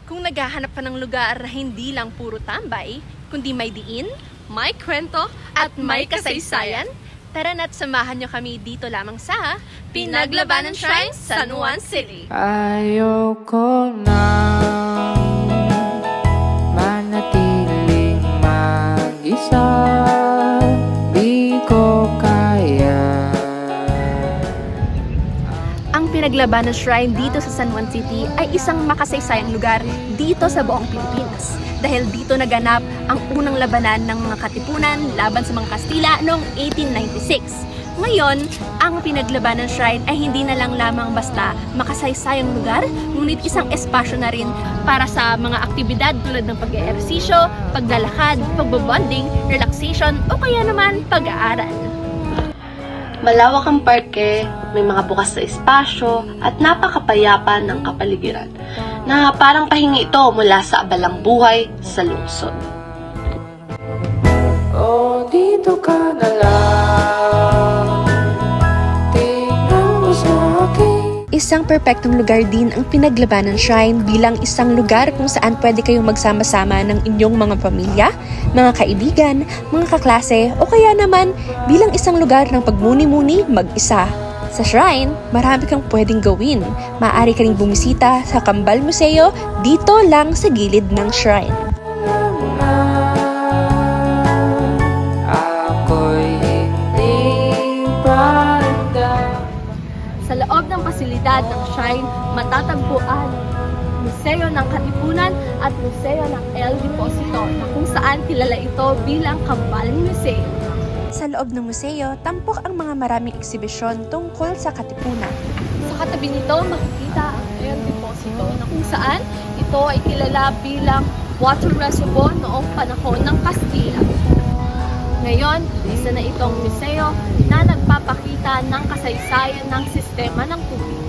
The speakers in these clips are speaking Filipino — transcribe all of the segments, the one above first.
Kung naghahanap ka ng lugar na hindi lang puro tambay, kundi may diin, may kwento, at may kasaysayan, tara na't samahan nyo kami dito lamang sa Pinaglabanan Shrine, San Juan City. Ayoko na manatiling mag-isa, di ko kaya. Ang Pinaglabanan Shrine dito sa San Juan City ay isang makasaysayang lugar dito sa buong Pilipinas. Dahil dito naganap ang unang labanan ng mga Katipunan laban sa mga Kastila noong 1896. Ngayon, ang Pinaglabanan Shrine ay hindi na lang lamang basta makasaysayang lugar, ngunit isang espasyo na rin para sa mga aktibidad tulad ng pag-eehersisyo, paglalakad, pagbobonding, relaxation o kaya naman pag-aaral. Malawak ang parke, may mga bukas na espasyo at napakapayapa ng kapaligiran na parang pahingi ito mula sa abalang buhay sa lungsod. Oh, dito ka na lang, tingnan mo sa akin. Isang perpektong lugar din ang Pinaglabanan Shrine bilang isang lugar kung saan pwede kayong magsama-sama ng inyong mga pamilya, mga kaibigan, mga kaklase o kaya naman bilang isang lugar ng pagmuni-muni mag-isa. Sa shrine, marami kang pwedeng gawin. Maaari ka ring bumisita sa Kambal Museo dito lang sa gilid ng shrine. Ako'y hindi banda. Sa loob ng pasilidad ng shrine, matatagpuan Museo ng Katipunan at Museo ng El Deposito na kung saan kilala ito bilang Kambal Museo. Sa loob ng museo, tampok ang mga maraming eksibisyon tungkol sa Katipunan. Sa katabi nito, makikita ang El Deposito na kung saan ito ay kilala bilang water reservoir noong panahon ng Kastila. Ngayon, isa na itong museo na nagpapakita ng kasaysayan ng sistema ng tubig.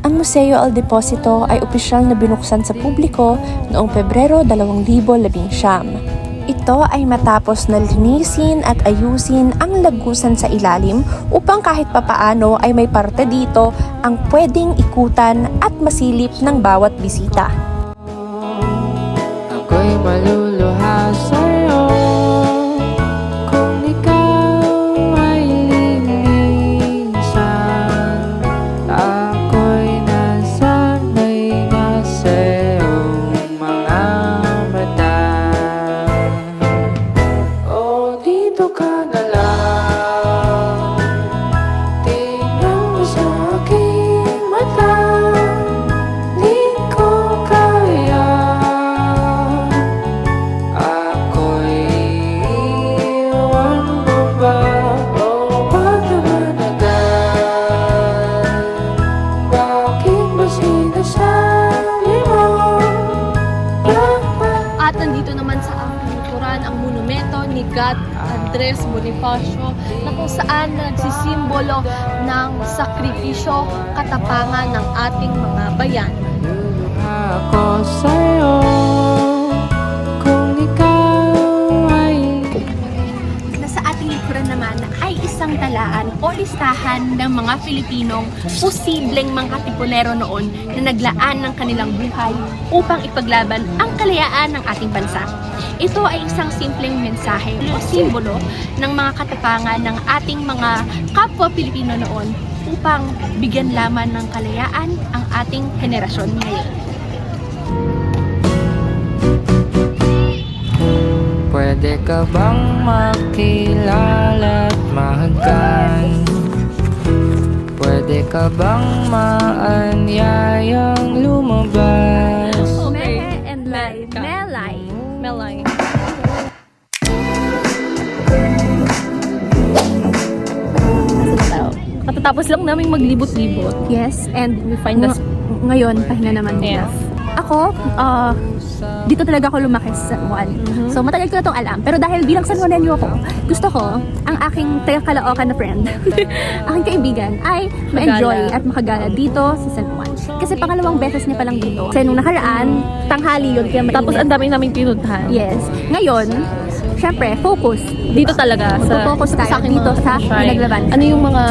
Ang Museo El Deposito ay opisyal na binuksan sa publiko noong Pebrero 2019. Ito ay matapos na linisin at ayusin ang lagusan sa ilalim upang kahit papaano ay may parte dito ang pwedeng ikutan at masilip ng bawat bisita. Ako'y maluluha sa'yo kung ikaw ay linisan. Ako'y nasanay na sa'yong mga mata. Oh, dito ka na lang, tingnan mo sa aking mata. Di ko kaya, ako'y iwan mo ba? Oh, wag naman agad. Bakit ba sinasabi mo? At nandito naman sa aking likuran ang monumento ni God Andres Bonifacio na kung saan nagsisimbolo ng sakripisyo, katapangan ng ating mga bayan. Ako sa'yo kung ikaw ay Nasa ating likuran naman ay isang talaan o listahan ng mga Filipinong posibleng mga katipunero noon na naglaan ng kanilang buhay upang ipaglaban ang kalayaan ng ating bansa. Ito ay isang simpleng mensahe o simbolo ng mga katapangan ng ating mga kapwa Pilipino noon upang bigyan laman ng kalayaan ang ating henerasyon ngayon. pwede ka bang makilala at mahagkan? Pwede ka bang maanyayang lumabas? Mehe and Melay. Melay. Katatapos lang namin maglibot-libot. Yes, and we find us ngayon, pahinga naman muna. Yes. Ako, dito talaga ako lumaki sa San Juan. So, matagal ko na itong alam. Pero dahil bilang San Juanenyo ako, gusto ko, ang aking taga-Caloocan na friend, aking kaibigan, ay ma-enjoy at makagala dito sa San Juan. Kasi pangalawang beses niya palang dito. Kasi nung nakaraan, tanghali yun. Kaya tapos ang dami naming pinuntahan. Yes. Ngayon, syempre, focus. Dito talaga Magpo-focus tayo aking dito mga sa shrine. pinaglaban. Ano yung mga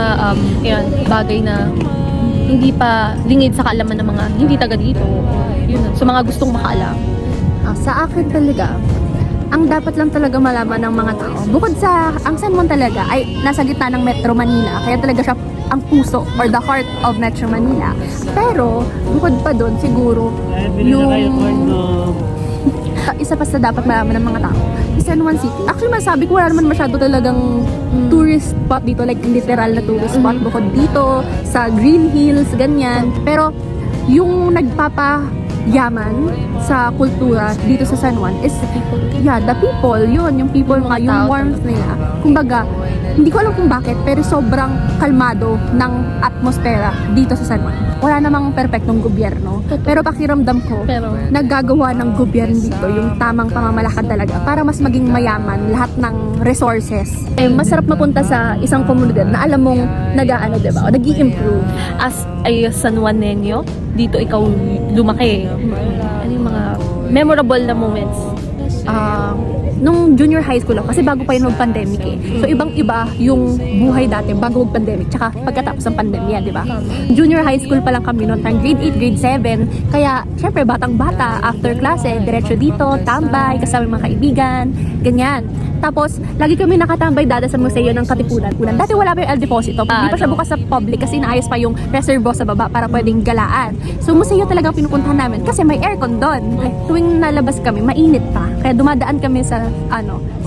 bagay na hindi pa lingid sa kaalaman ng mga hindi taga dito. Yun, sa mga gustong makaalam. Sa akin talaga, ang dapat lang talaga malaman ng mga tao, bukod sa, ang San Juan talaga ay nasa gitna ng Metro Manila, kaya talaga siya ang puso or the heart of Metro Manila. Pero, bukod pa doon, siguro, yung isa pa sa dapat malaman ng mga tao, is San Juan City. Actually, masabi ko, wala naman masyado talagang tourist spot dito, like literal na tourist spot, bukod dito, sa Green Hills, ganyan. Pero, yung nagpapayaman sa kultura dito sa San Juan is the people, yun, yung people, Yung mga yung tao warmth nila. Kumbaga, hindi ko alam kung bakit, pero sobrang kalmado ng atmosfera dito sa San Juan. Wala namang perpektong gobyerno, pero pakiramdam ko, Pero, naggagawa ng gobyerno dito yung tamang pamamalakad talaga para mas maging mayaman lahat ng resources. Masarap mapunta sa isang komunidad na alam mong nag-aano, diba? O nag-i-improve. as a San Juanenyo, dito ikaw lumaki. Ano yung mga memorable na moments? Nung junior high school ako, kasi bago pa yun mag-pandemic eh. So, ibang-iba yung buhay dati bago mag-pandemic, tsaka pagkatapos ng pandemya, di ba? Junior high school pa lang kami noon, parang grade 8, grade 7. Kaya, syempre, batang-bata, after klase, diretso dito, tambay, kasama yung mga kaibigan, ganyan. Tapos, lagi kami nakatambay dada sa museo ng Katipunan. Dati wala pa yung El Deposito. Hindi pa siya bukas sa public kasi naayos pa yung reservo sa baba para pwedeng galaan. So, museo talaga ang pinupuntahan namin kasi may aircon doon. Tuwing nalabas kami, mainit pa. Kaya dumadaan kami sa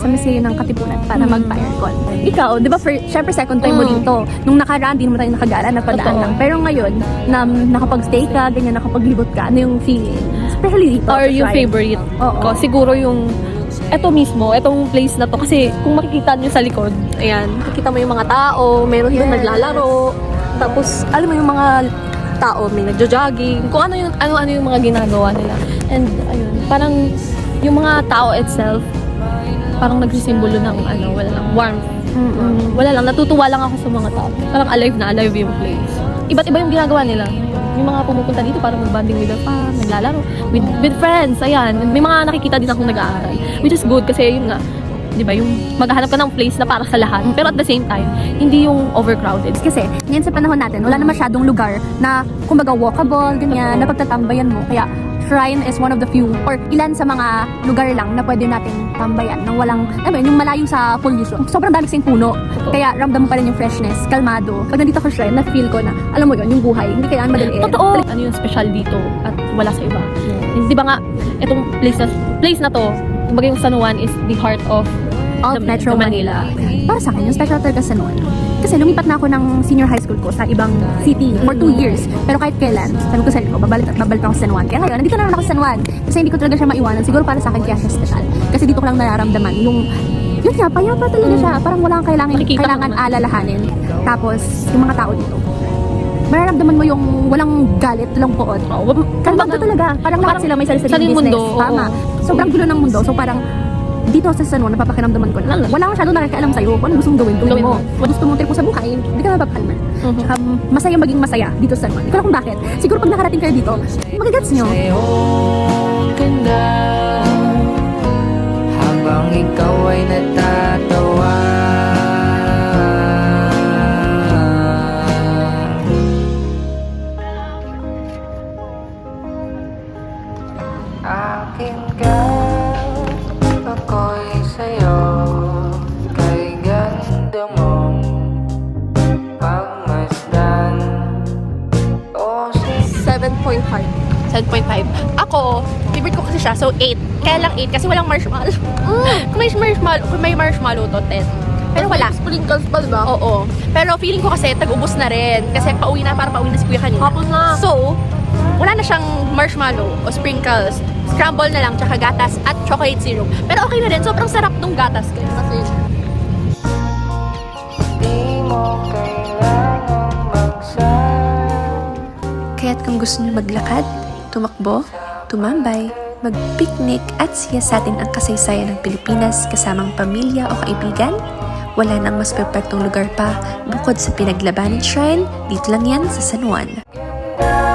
museo ng Katipunan para magpa-aircon. Ikaw, di ba, syempre second time mo dito. Nung nakaraan, di naman tayo nakagala, napadaan Totoo. lang. Pero ngayon, na nakapag-stay ka, ganyan, nakapaglibot ka, ano yung feeling? Especially dito. Or yung right? favorite Oo. ko? Siguro yung eto mismo, etong place na to. Kasi kung makikita nyo sa likod, ayan, makikita mo yung mga tao, meron yung naglalaro. Tapos, alam mo yung mga tao, may nagjo-jogging. Kung ano yung mga ginagawa nila. And, ayun, parang yung mga tao itself, parang nagsisimbolo ng wala lang, warmth. Wala lang, natutuwa lang ako sa mga tao. Parang alive na alive yung place. Iba't iba yung ginagawa nila. Yung mga pumupunta dito para mag-bonding with their fam, naglalaro, with friends, ayan. May mga nakikita din akong nag-aaral. Which is good kasi yun nga, di ba, yung maghahanap ka ng place na para sa lahat. Pero at the same time, hindi yung overcrowded. Kasi ngayon sa panahon natin, wala na masyadong lugar na kumbaga walkable, ganyan, na pagtatambayan mo. Kaya shrine is one of the few or ilan sa mga lugar lang na pwede nating tambayan nang walang, yung malayo sa pollution. Sobrang dami kasing puno. Kaya ramdam mo pa rin yung freshness, kalmado. Pag nandito ka shrine, na-feel ko na, alam mo yun, yung buhay, hindi kailangan madaliin. Totoo! Ano yung special dito at wala sa iba. Di ba nga, itong place na to, kumbaga yung San Juan is the heart of Metro Manila. Para sa akin, yung special talaga sa noon. Kasi lumipat na ako ng senior high school ko sa ibang city for 2 years. Pero kahit kailan, sabi ko sa sarili ko, babalik ako sa San Juan. Kaya ngayon, nandito na naman ako sa San Juan. Kasi hindi ko talaga siya maiwanan. Siguro para sa akin kaya siya special. Kasi dito ko lang nararamdaman yung yun nga, payapa talaga siya. Parang wala kang Makikita kailangan mo. alalahanin. Tapos, yung mga tao dito. Mararamdaman mo yung walang galit, walang poot. Kalmado talaga. Parang lahat sila may Saling sarili-sariling business. mundo, Tama. Sobrang gulo ng mundo. So parang dito sa San Juan, napapakiramdaman ko na wala masyado nakikialam sa'yo kung ano gusto mong gawin mo. Kung gusto mong trip mo sa buhay, hindi ka mapapakalman. Tsaka masaya maging masaya dito sa San Juan. Hindi ko alam kung bakit. Siguro pag nakarating kayo dito, magagets nyo. Sa'yong ganda habang ikaw ay natatawa. Akin ka, ako'y sa'yo, kay ganda mong pagmasdan. O 7.5. 7.5. Ako, favorite ko kasi siya, so 8. Kaya lang 8 kasi walang marshmallow. Kung may marshmallow to, 10. Pero wala. Sprinkles pa, diba? Oo. Pero feeling ko kasi tag-ubos na rin. Kasi pauwi na si Kuya kanina. Hapon na. So, wala na siyang marshmallow o sprinkles. Scramble na lang, tsaka gatas at chocolate syrup. Pero okay na rin, sobrang sarap nung gatas. Kasi di mo kailangang Kaya't kung gusto niyo maglakad, tumakbo, tumambay, mag-picnic at siyasatin ang kasaysayan ng Pilipinas kasamang pamilya o kaibigan, wala nang mas perpektong lugar pa bukod sa Pinaglabanan Shrine, dito lang yan sa San Juan. ganda